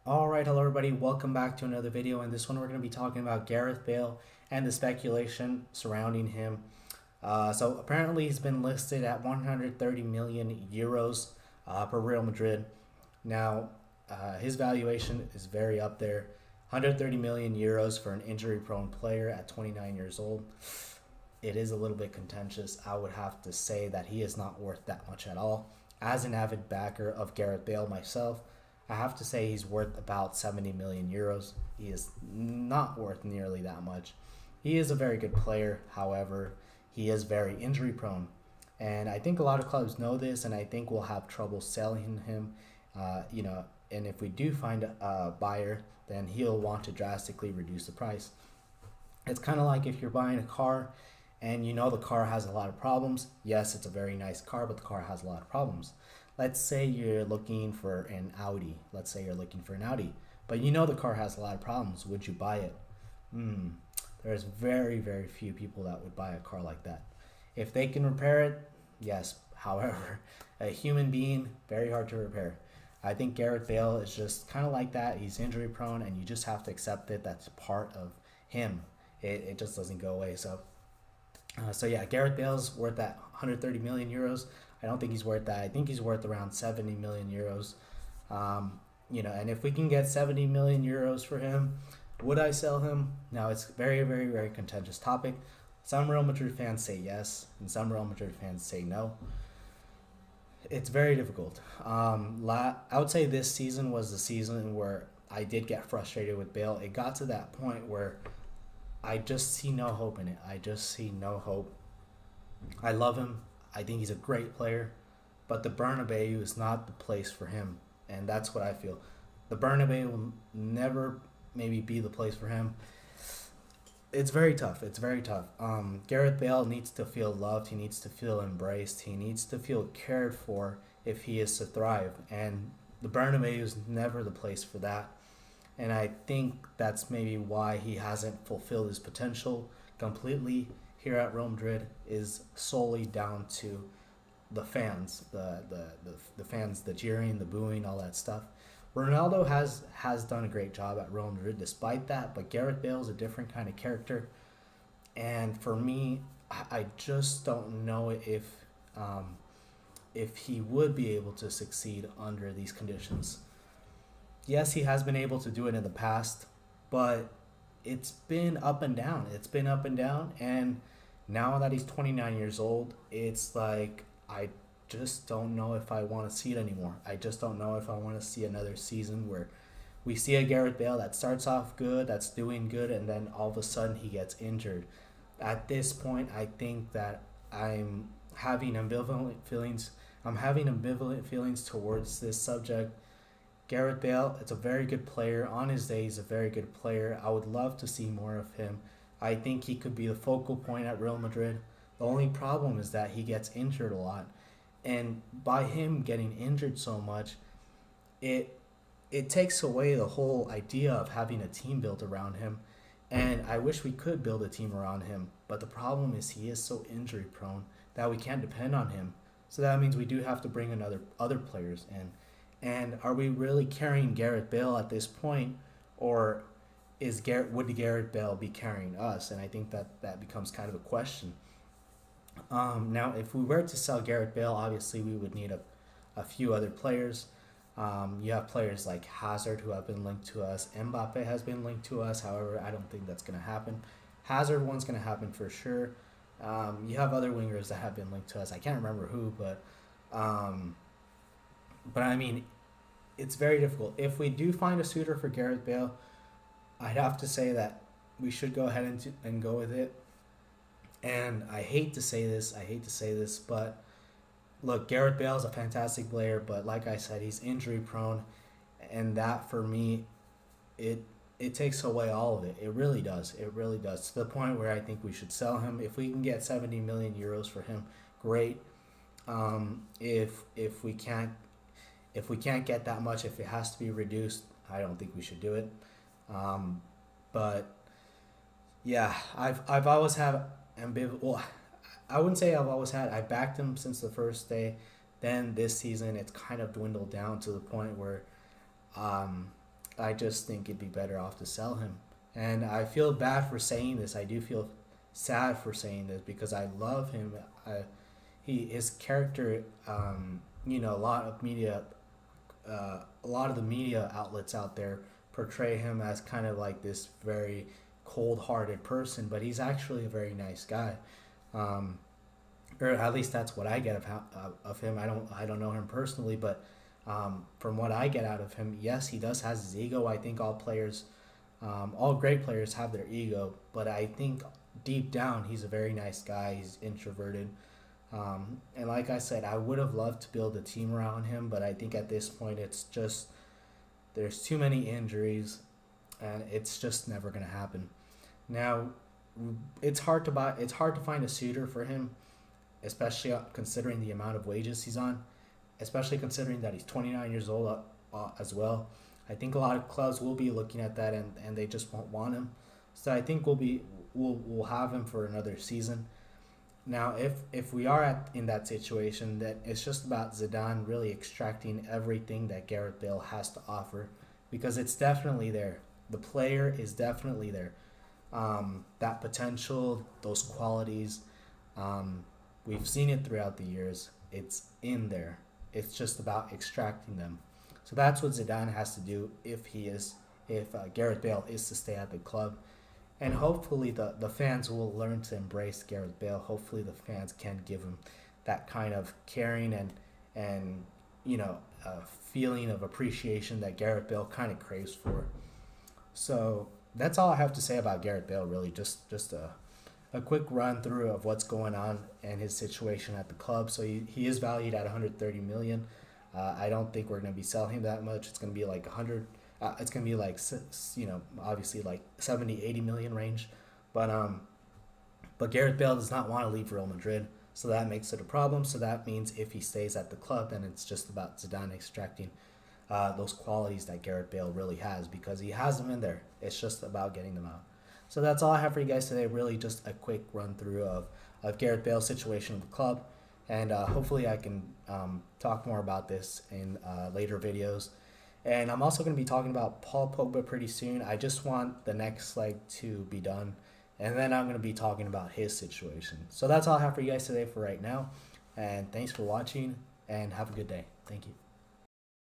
Alright, hello everybody, welcome back to another video. In this one we're going to be talking about Gareth Bale and the speculation surrounding him. So apparently he's been listed at 130 million euros per Real Madrid. Now his valuation is very up there. 130 million euros for an injury prone player at 29 years old. It is a little bit contentious. I would have to say that he is not worth that much at all. As an avid backer of Gareth Bale myself, I have to say he's worth about 70 million euros. He is not worth nearly that much. He is a very good player, however, he is very injury prone. And I think a lot of clubs know this, and I think we'll have trouble selling him. And if we do find a buyer, then he'll want to drastically reduce the price. It's kind of like if you're buying a car and you know the car has a lot of problems. Yes, it's a very nice car, but the car has a lot of problems. Let's say you're looking for an Audi. Let's say you're looking for an Audi, but you know the car has a lot of problems. Would you buy it? There's very, very few people that would buy a car like that. If they can repair it, yes. However, a human being, very hard to repair. I think Gareth Bale is just kind of like that. He's injury prone, and you just have to accept it. That's part of him. It just doesn't go away. So yeah, Gareth Bale's worth that 130 million euros. I don't think he's worth that. I think he's worth around 70 million euros. And if we can get 70 million euros for him, would I sell him? Now it's very, very, very contentious topic. Some Real Madrid fans say yes, and some Real Madrid fans say no. It's very difficult. I would say this season was the season where I did get frustrated with Bale. It got to that point where I just see no hope in it. I just see no hope. I love him. I think he's a great player, but the Bernabeu is not the place for him, and that's what I feel. The Bernabeu will never maybe be the place for him. It's very tough. It's very tough. Gareth Bale needs to feel loved. He needs to feel embraced. He needs to feel cared for if he is to thrive, and the Bernabeu is never the place for that. And I think that's maybe why he hasn't fulfilled his potential completely here at Real Madrid, is solely down to the fans, the fans, the jeering, the booing, all that stuff. Ronaldo has done a great job at Real Madrid despite that, but Gareth Bale is a different kind of character, and for me, I just don't know if he would be able to succeed under these conditions. Yes, he has been able to do it in the past, but it's been up and down. It's been up and down, and now that he's 29 years old, it's like I just don't know if I want to see it anymore. I just don't know if I want to see another season where we see a Gareth Bale that starts off good, that's doing good, and then all of a sudden he gets injured. At this point, I think that I'm having ambivalent feelings. I'm having ambivalent feelings towards this subject. Gareth Bale, it's a very good player. On his day, he's a very good player. I would love to see more of him. I think he could be the focal point at Real Madrid. The only problem is that he gets injured a lot. And by him getting injured so much, it it takes away the whole idea of having a team built around him. And I wish we could build a team around him, but the problem is he is so injury prone that we can't depend on him. So that means we do have to bring in other players in. And are we really carrying Gareth Bale at this point, or would Gareth Bale be carrying us? And I think that becomes kind of a question. Now, if we were to sell Gareth Bale, obviously we would need a few other players. You have players like Hazard who have been linked to us. Mbappe has been linked to us. However, I don't think that's going to happen. Hazard one's going to happen for sure. You have other wingers that have been linked to us. I can't remember who, but I mean, it's very difficult. If we do find a suitor for Gareth Bale, I'd have to say that we should go ahead and go with it. And I hate to say this, but look, Gareth Bale is a fantastic player, but like I said, he's injury prone, and that for me, it takes away all of it. It really does. It really does, to the point where I think we should sell him. If we can get 70 million euros for him, great. If we can't get that much, if it has to be reduced, I don't think we should do it. But yeah, I've always had ambivalent. Well, I wouldn't say I've always had. I backed him since the first day. Then this season, it's kind of dwindled down to the point where, um, I just think it'd be better off to sell him. And I feel bad for saying this. I do feel sad for saying this because I love him. His character, a lot of a lot of the media outlets out there portray him as kind of like this very cold-hearted person, but he's actually a very nice guy. Or at least that's what I get of him. I don't know him personally, but from what I get out of him, yes, he does has his ego. I think all great players have their ego, but I think deep down he's a very nice guy. He's introverted, and like I said, I would have loved to build a team around him, but I think at this point it's just there's too many injuries, and it's just never gonna happen. Now, it's hard to buy. It's hard to find a suitor for him, especially considering the amount of wages he's on, especially considering that he's 29 years old as well. I think a lot of clubs will be looking at that, and they just won't want him. So I think we'll have him for another season. Now, if we are in that situation, that it's just about Zidane really extracting everything that Gareth Bale has to offer, because it's definitely there. The player is definitely there. That potential, those qualities, we've seen it throughout the years. It's in there. It's just about extracting them. So that's what Zidane has to do if Gareth Bale is to stay at the club. And hopefully the fans will learn to embrace Gareth Bale. Hopefully the fans can give him that kind of caring and feeling of appreciation that Gareth Bale kind of craves for. So that's all I have to say about Gareth Bale, really. Just a quick run through of what's going on and his situation at the club. So he is valued at 130 million. I don't think we're going to be selling him that much. It's going to be like 100. It's going to be like, obviously like 70, 80 million range. But Gareth Bale does not want to leave Real Madrid, so that makes it a problem. So that means if he stays at the club, then it's just about Zidane extracting those qualities that Gareth Bale really has, because he has them in there. It's just about getting them out. So that's all I have for you guys today. Really just a quick run through of Gareth Bale's situation with the club. And hopefully I can talk more about this in later videos. And I'm also going to be talking about Paul Pogba pretty soon. I just want the next leg to be done, and then I'm going to be talking about his situation. So that's all I have for you guys today for right now. And thanks for watching, and have a good day. Thank you.